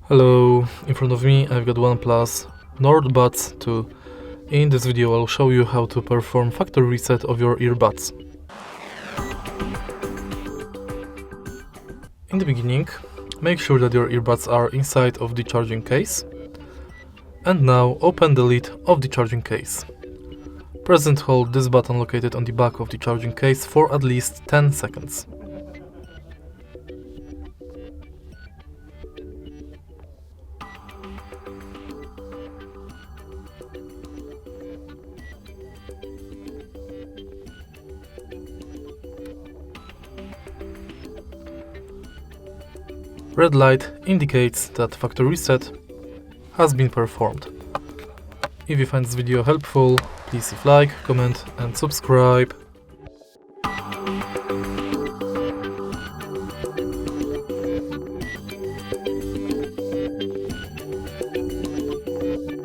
Hello, in front of me I've got OnePlus Nord Buds 2. In this video I'll show you how to perform factory reset of your earbuds. In the beginning, make sure that your earbuds are inside of the charging case. And now open the lid of the charging case. Press and hold this button located on the back of the charging case for at least 10 seconds. Red light indicates that factory reset has been performed. If you find this video helpful, please leave like, comment and subscribe.